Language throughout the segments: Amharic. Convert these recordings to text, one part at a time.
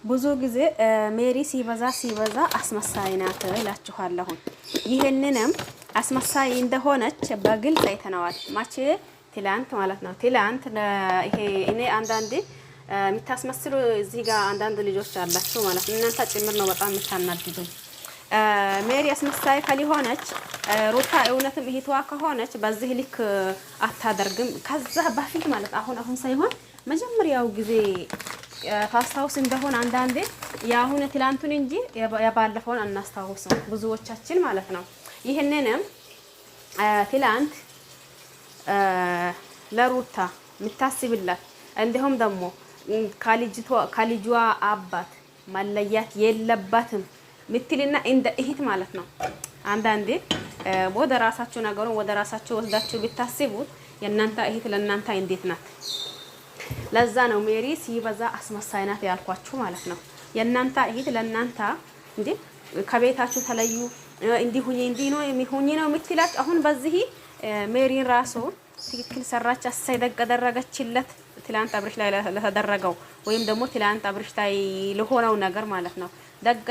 ብዙ ጊዜ ሜሪ ሲበዛ አስመሳይ ናት እላችኋለሁ። ይሄንንም አስመሳይ እንደሆነች በግልጽ አይተነዋል። ማቼ ትላንት ማለት ነው። ትላንት ይሄ እኔ አንዳንዴ የምታስመስሉ እዚህ ጋር አንዳንድ ልጆች አላችሁ ማለት ነው። እናንተ ጭምር ነው በጣም የምታናድዱ። ሜሪ አስመሳይ ከሊሆነች ሩታ እውነትም እህቷ ከሆነች በዚህ ልክ አታደርግም። ከዛ በፊት ማለት አሁን ሳይሆን መጀመሪያው ጊዜ ታስታውስ እንደሆነ አንዳንዴ ያሁን ትላንቱን እንጂ ያባለፈውን አናስታውስም ብዙዎቻችን ማለት ነው። ይሄንንም ትላንት ለሩታ የምታስብላት እንዲሁም ደግሞ ከልጇ አባት መለያት የለባትም ምትልና እንደ እህት ማለት ነው። አንዳንዴ ወደ ራሳችሁ ነገሩን ወደ ራሳችሁ ወስዳችሁ ብታስቡት የእናንተ እህት ለእናንተ እንዴት ናት? ለዛ ነው ሜሪ ሲበዛ አስመሳይ ናት ያልኳችሁ ማለት ነው። የእናንተ እህት ለእናንተ እንዴ ከቤታችሁ ተለዩ እንዲህ ሁኚ እንዲህ ነው የሚሆኚ ነው የምትላችሁ። አሁን በዚህ ሜሪን ራሱ ትክክል ሰራች አሳይ ደረገችለት ትላንት አብርሽ ላይ ለተደረገው ወይም ደግሞ ትላንት አብርሽ ላይ ለሆነው ነገር ማለት ነው።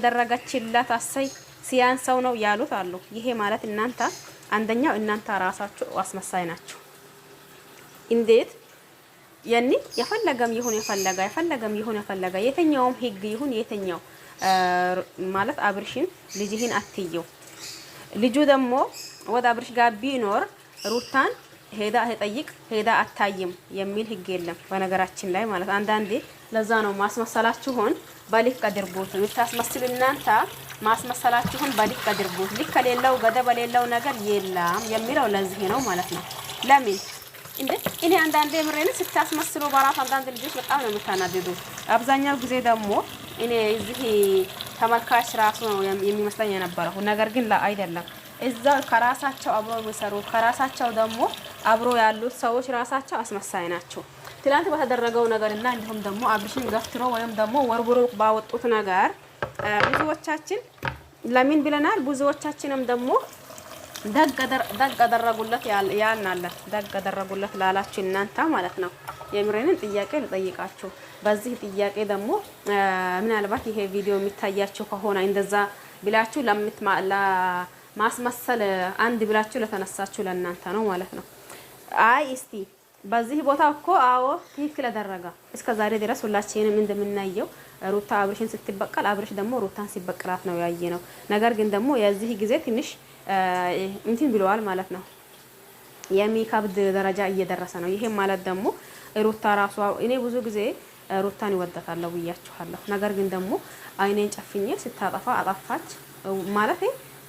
ደረገችለት አሳይ ሲያንሰው ነው ያሉት አሉ። ይሄ ማለት እናንተ አንደኛው እናንተ ራሳችሁ አስመሳይ ናችሁ። እንዴት ያኒ የፈለገም ይሁን የፈለገ የተኛውም ህግ ይሁን የተኛው ማለት አብርሽን ልጅህን አትየው ልጁ ደግሞ ወደ አብርሽ ጋር ቢኖር ሩታን ሄዳ ጠይቅ ሄዳ አታይም የሚል ህግ የለም በነገራችን ላይ ማለት አንዳንዴ ለዛ ነው ማስመሰላችሁን በልክ አድርጉት። የምታስመስሉ እናንተ ማስመሰላችሁን በልክ አድርጉት። ልክ ከሌለው ገደብ የሌለው ነገር የለም የሚለው ለዚህ ነው ማለት ነው። ለምን እንዴ እኔ አንዳንዴ ምሬን ስታስመስሉ በራስ አንዳንድ ልጆች በጣም ነው የምታናድዱ። አብዛኛው ጊዜ ደግሞ እኔ እዚህ ተመልካች ራሱ ነው የሚመስለኝ የነበረው ነገር ግን አይደለም። እዛው ከራሳቸው አብሮ የሚሰሩ ከራሳቸው ደግሞ አብሮ ያሉት ሰዎች ራሳቸው አስመሳይ ናቸው። ትላንት በተደረገው ነገርና እንዲሁም ደግሞ አብርሽን ገፍትሮ ወይም ደግሞ ወርውሮ ባወጡት ነገር ብዙዎቻችን ለምን ብለናል። ብዙዎቻችንም ደግሞ ደግ አደረጉለት ያልናለ ደግ አደረጉለት ላላችሁ እናንተ ማለት ነው። የምሬንን ጥያቄ ልጠይቃችሁ። በዚህ ጥያቄ ደግሞ ምናልባት ይሄ ቪዲዮ የሚታያችሁ ከሆነ እንደዛ ብላችሁ ማስመሰል አንድ ብላችሁ ለተነሳችሁ ለእናንተ ነው ማለት ነው። አይ እስቲ በዚህ ቦታ እኮ አዎ ትክክል አደረጋ። እስከ ዛሬ ድረስ ሁላችንም እንደምናየው ሩታ አብርሽን ስትበቀል አብርሽ ደግሞ ሩታን ሲበቀላት ነው ያየ ነው። ነገር ግን ደግሞ የዚህ ጊዜ ትንሽ እንትን ብለዋል ማለት ነው። የሚከብድ ደረጃ እየደረሰ ነው። ይሄም ማለት ደግሞ ሩታ ራሷ እኔ ብዙ ጊዜ ሩታን ይወዳታለሁ ብያችኋለሁ። ነገር ግን ደግሞ አይኔን ጨፍኜ ስታጠፋ አጠፋች ማለት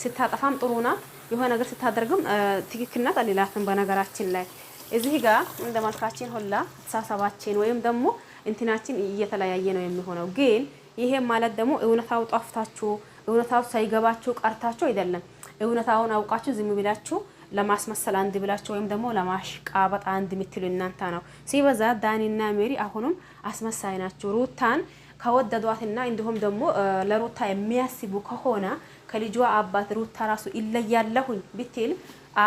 ስታጠፋም ጥሩ ናት፣ የሆነ ነገር ስታደርግም ትክክል ናት አልላትም። በነገራችን ላይ እዚህ ጋር እንደ መልካችን ሁላ ተሳሰባችን ወይም ደግሞ እንትናችን እየተለያየ ነው የሚሆነው። ግን ይሄ ማለት ደግሞ እውነታው ጠፍታችሁ እውነታው ሳይገባችሁ ቀርታችሁ አይደለም። እውነታውን አውቃችሁ ዝም ብላችሁ ለማስመሰል አንድ ብላችሁ ወይም ደግሞ ለማሽቃበጥ አንድ ምትሉ እናንተ ነው። ሲበዛ ዳኒና ሜሪ አሁንም አስመሳይ ናችሁ። ሩታን ከወደዷትና እንዲሁም ደግሞ ለሩታ የሚያስቡ ከሆነ ከልጇ አባት ሩታ ራሱ ይለያለሁኝ ብትል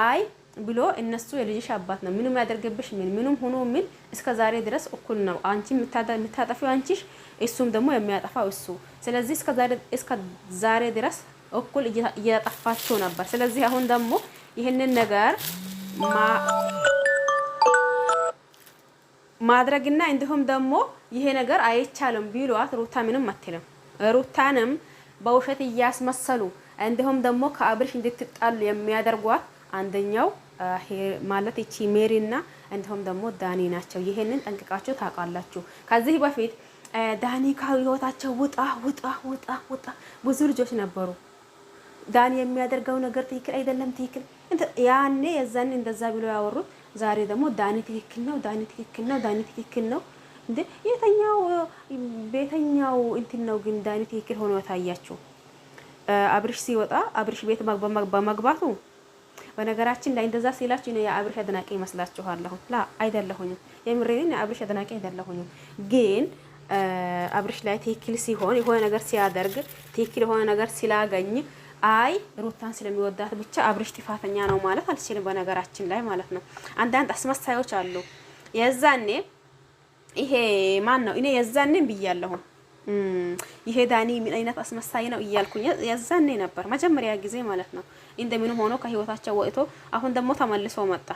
አይ ብሎ እነሱ የልጅሽ አባት ነው ምንም ያደርግብሽ ምንም ሆኖ ምን እስከ ዛሬ ድረስ እኩል ነው። አንቺ የምታጠፊው አንቺሽ እሱም ደግሞ የሚያጠፋው እሱ። ስለዚህ እስከ ዛሬ ድረስ እኩል እያጠፋችሁ ነበር። ስለዚህ አሁን ደግሞ ይሄንን ነገር ማድረግና እንዲሁም ደግሞ ይሄ ነገር አይቻልም ቢሏት ሩታ ምንም አትልም። ሩታንም በውሸት እያስመሰሉ እንዲሁም ደግሞ ከአብርሽ እንድትጣሉ የሚያደርጓት አንደኛው ማለት እቺ ሜሪና እንዲሁም ደግሞ ዳኒ ናቸው። ይሄንን ጠንቅቃችሁ ታውቃላችሁ። ከዚህ በፊት ዳኒ ከህይወታቸው ውጣ ብዙ ልጆች ነበሩ። ዳኒ የሚያደርገው ነገር ትክክል አይደለም ትክክል ያኔ የዛኔ እንደዛ ብሎ ያወሩት ዛሬ ደግሞ ዳኒ ትክክል ነው እንዴ የተኛው ቤተኛው እንትን ነው። ግን ዳኒ ትክክል ሆኖ ታያችሁ። አብርሽ ሲወጣ አብርሽ ቤት በመግባቱ በነገራችን ላይ እንደዛ ሲላችሁ ነው የአብርሽ አድናቂ ይመስላችኋለሁ? ላ አይደለሁኝም። የምሬን የአብርሽ አድናቂ አይደለሁኝም። ግን አብርሽ ላይ ትክክል ሲሆን የሆነ ነገር ሲያደርግ ትክክል የሆነ ነገር ሲላገኝ አይ ሩታን ስለሚወዳት ብቻ አብርሽ ጥፋተኛ ነው ማለት አልችልም። በነገራችን ላይ ማለት ነው አንዳንድ አስመሳዮች አሉ። የዛኔ ይሄ ማን ነው? እኔ የዛኔም ብያለሁ ይሄ ዳኒ ምን አይነት አስመሳይ ነው እያልኩኝ ያዛኔ ነበር መጀመሪያ ጊዜ ማለት ነው። እንደምንም ሆኖ ከህይወታቸው ወጥቶ አሁን ደግሞ ተመልሶ መጣ።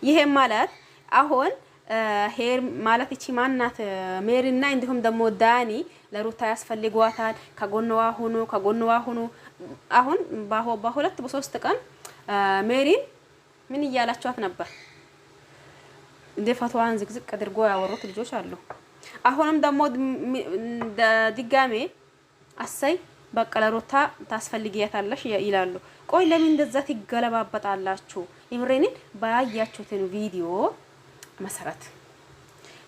ይሄ ማለት አሁን ሄር ማለት እቺ ማናት ሜሪና እንዲሁም ደግሞ ዳኒ ለሩታ ያስፈልጓታል። ከጎንዋ ሁኑ። አሁን በሁለት በሶስት ቀን ሜሪን ምን እያላችኋት ነበር? እንደ ፈቷን ዝግዝቅ አድርጎ ያወሩት ልጆች አሉ። አሁንም ደግሞ ድጋሜ አሰይ በቃ ለሩታ ታስፈልጊያታለሽ ይላሉ። ቆይ ለምን እንደዛ ትገለባበጣላችሁ? የምሬንን ባያያችሁትን ቪዲዮ መሰረት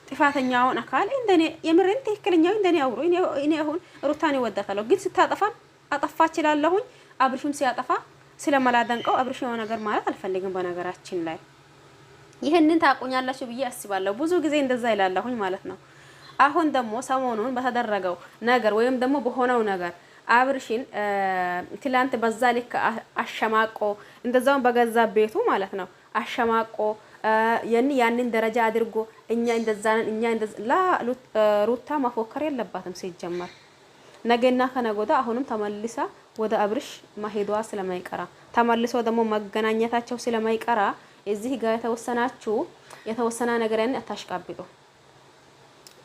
ጥፋተኛውን አካል እንደኔ የምሬን ትክክለኛው እንደኔ አውሩ። እኔ አሁን ሩታን ይወዳታለሁ፣ ግን ስታጠፋም አጠፋች ይላለሁኝ። አብርሽም ሲያጠፋ ስለማላደንቀው አብርሽ የሆነ ነገር ማለት አልፈልግም። በነገራችን ላይ ይሄንን ታቆኛላችሁ ብዬ አስባለሁ። ብዙ ጊዜ እንደዛ ይላለሁኝ ማለት ነው። አሁን ደግሞ ሰሞኑን በተደረገው ነገር ወይም ደግሞ በሆነው ነገር አብርሽን ትላንት በዛ ልክ አሸማቆ እንደዛውን በገዛ ቤቱ ማለት ነው አሸማቆ ያንን ደረጃ አድርጎ እኛ ሩታ መፎከር የለባትም ሲጀመር። ነገና ከነጎዳ አሁንም ተመልሳ ወደ አብርሽ ማሄዷ ስለማይቀራ ተመልሶ ደግሞ መገናኘታቸው ስለማይቀራ እዚህ ጋር የተወሰነ ነገር ያን አታሽቃብጡ።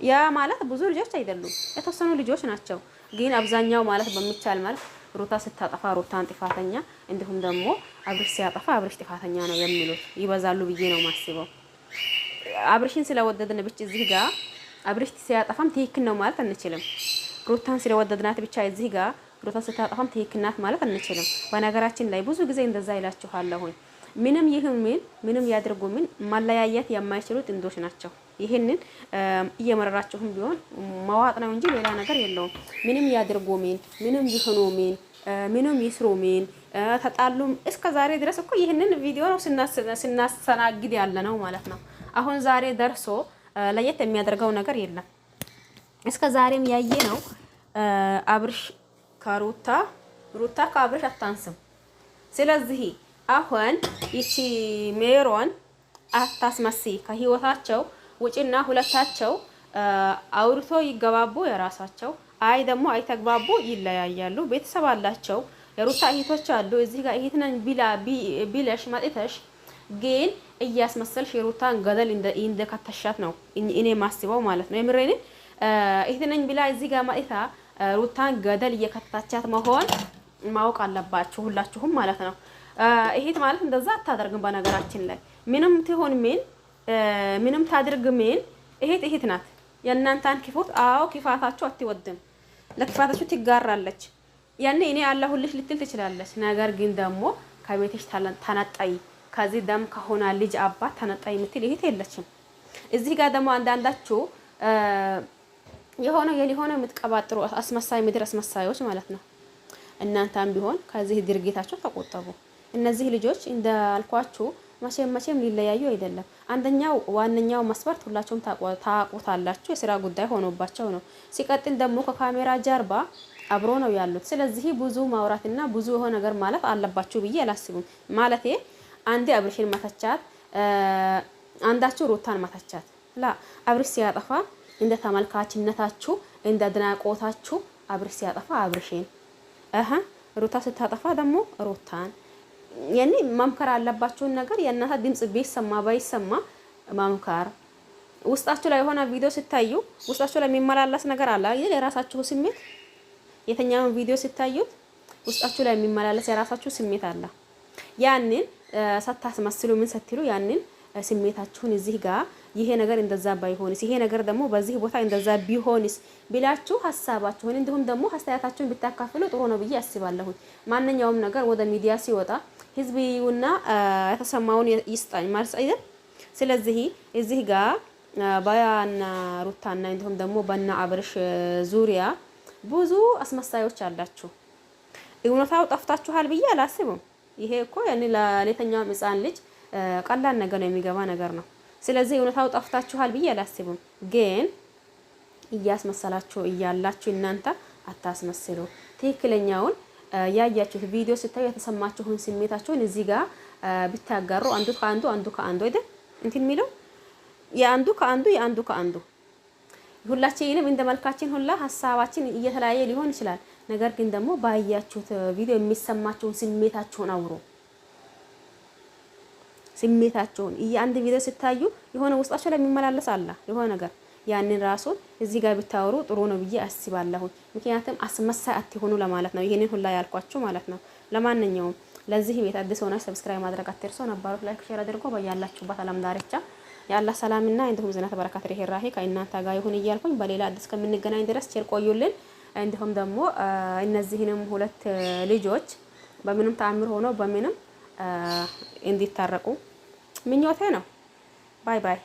ያ ማለት ብዙ ልጆች አይደሉም፣ የተወሰኑ ልጆች ናቸው። ግን አብዛኛው ማለት በሚቻል ማለት ሩታ ስታጠፋ ሩታን ጥፋተኛ፣ እንዲሁም ደግሞ አብርሽ ሲያጠፋ አብርሽ ጥፋተኛ ነው የሚሉት ይበዛሉ ብዬ ነው ማስበው። አብርሽን ስለወደድን ብቻ እዚህ ጋር አብርሽ ሲያጠፋም ትክክል ነው ማለት አንችልም። ሩታን ስለወደድናት ብቻ እዚህ ጋር ሩታ ስታጠፋም ትክክል ናት ማለት አንችልም። በነገራችን ላይ ብዙ ጊዜ እንደዛ ይላችኋለሁኝ። ምንም ይሁን ምንም ያድርጉ ማለያየት የማይችሉ ጥንዶች ናቸው። ይሄንን እየመረራችሁም ቢሆን መዋጥ ነው እንጂ ሌላ ነገር የለውም። ምንም ያድርጉ ምንም ይሁኑ ምንም ይስሩ ተጣሉም እስከ ዛሬ ድረስ እኮ ይሄንን ቪዲዮ ነው ስናስተናግድ ያለ ነው ማለት ነው። አሁን ዛሬ ደርሶ ለየት የሚያደርገው ነገር የለም። እስከ ዛሬም ያየ ነው አብርሽ ሩታ ከአብርሽ አታንስም። ስለዚህ አሁን ይቺ ሜሮን አታስመስይ ከህይወታቸው ውጪና ሁለታቸው አውርቶ ይገባቡ የራሳቸው። አይ ደግሞ አይተግባቡ ይለያያሉ። ቤተሰብ አላቸው። የሩታ እህቶች አሉ። እዚህ ጋር እህት ነኝ ቢለሽ መጥተሽ ግን እያስመሰልሽ የሩታን ገደል እንደከተሻት ነው እኔ ማስበው ማለት ነው። የምሬን እህት ነኝ ብላ እዚህ ጋር መጥታ ሩታን ገደል እየከተቻት መሆን ማወቅ አለባችሁ ሁላችሁም ማለት ነው። እህት ማለት እንደዛ አታደርግም። በነገራችን ላይ ምንም ትሆን ምንም ታድርግ እህት ናት። የእናንተን ክፉት ክፋታችሁ አትወድም፣ ለክፋታችሁ ትጋራለች። ያኔ እኔ አለሁልሽ ልትል ትችላለች። ነገር ግን ደግሞ ከቤትሽ ተነጣይ ከዚህ ደም ከሆነ ልጅ አባት ተነጣይ የምትል እህት የለችም። እዚህ ጋር ደግሞ አንዳንዳችሁ የሆነ የምትቀባጥሩ አስመሳይ ምድር አስመሳዮች ማለት ነው። እናንተም ቢሆን ከዚህ ድርጊታቸው ተቆጠቡ። እነዚህ ልጆች እንዳልኳችሁ መቼም ሊለያዩ አይደለም። አንደኛው ዋነኛው መስፈርት ሁላችሁም ታውቁታላችሁ፣ የስራ ጉዳይ ሆኖባቸው ነው። ሲቀጥል ደግሞ ከካሜራ ጀርባ አብሮ ነው ያሉት። ስለዚህ ብዙ ማውራትና ብዙ የሆነ ነገር ማለት አለባችሁ ብዬ አላስብም። ማለቴ አንዴ አብርሽን መተቻት፣ አንዳችሁ ሩታን መተቻት። አብርሽ ሲያጠፋ እንደ ተመልካችነታችሁ እንደ አድናቆታችሁ አብርሽ ሲያጠፋ አብርሽን ሩታ ስታጠፋ ደግሞ ሩታን ያኔ መምከር አለባችሁን ነገር የእናንተ ድምጽ ቢሰማ ባይሰማ መምከር። ውስጣችሁ ላይ የሆነ ቪዲዮ ስታዩ ውስጣችሁ ላይ የሚመላለስ ነገር አለ አይደል? የራሳችሁ ስሜት የተኛውን ቪዲዮ ስታዩት ውስጣችሁ ላይ የሚመላለስ የራሳችሁ ስሜት አለ። ያንን ሳታስመስሉ ምን ስትሉ ያንን ስሜታችሁን እዚህ ጋር ይሄ ነገር እንደዛ ባይሆንስ፣ ይሄ ነገር ደግሞ በዚህ ቦታ እንደዛ ቢሆንስ ብላችሁ ሐሳባችሁን እንዲሁም ደግሞ አስተያየታችሁን ብታካፍሉ ጥሩ ነው ብዬ አስባለሁ። ማንኛውም ነገር ወደ ሚዲያ ሲወጣ ህዝብና የተሰማውን ይስጣኝ ማለት አይደል? ስለዚህ እዚህ ጋር ባያና ሩታና እንዲሁም ደግሞ በና አብርሽ ዙሪያ ብዙ አስመሳዮች አላችሁ። እውነታው ጠፍታችኋል ብዬ አላስብም። ይሄ እኮ ያኔ ለሌተኛው ህፃን ልጅ ቀላል ነገር ነው፣ የሚገባ ነገር ነው። ስለዚህ እውነታው ጠፍታችኋል ብዬ አላስብም። ግን እያስመሰላችሁ እያላችሁ እናንተ አታስመስሉ። ትክክለኛውን ያያችሁት ቪዲዮ ስታዩ የተሰማችሁን ስሜታችሁን እዚህ ጋር ብታጋሩ አንዱ ከአንዱ አይደል እንትን የሚለው የአንዱ ከአንዱ ሁላችንም እንደ መልካችን ሁላ ሀሳባችን እየተለያየ ሊሆን ይችላል። ነገር ግን ደግሞ ባያችሁት ቪዲዮ የሚሰማችሁን ስሜታችሁን አውሩ። ስሜታችሁን አንድ ቪዲዮ ስታዩ የሆነ ውስጣችሁ ላይ የሚመላለስ አለ የሆነ ነገር ያንን ራሱ እዚህ ጋር ብታወሩ ጥሩ ነው ብዬ አስባለሁ። ምክንያቱም አስመሳይ አትሆኑ ለማለት ነው ይሄንን ሁላ ያልኳችሁ ማለት ነው። ለማንኛውም ለዚህ ቤት አዲስ ሆናችሁ ሰብስክራይብ ማድረግ አትርሱ። ነባሮች ላይክ ሼር አድርጎ በያላችሁበት ዓለም ዳርቻ የአላህ ሰላምና እንዲሁም ዝናት በረካት ርህራሄ ከእናንተ ጋር ይሁን እያልኩኝ በሌላ አዲስ ከምንገናኝ ድረስ ቸር ቆዩልን። እንዲሁም ደግሞ እነዚህንም ሁለት ልጆች በምንም ተአምር ሆኖ በምንም እንዲታረቁ ምኞቴ ነው። ባይ ባይ።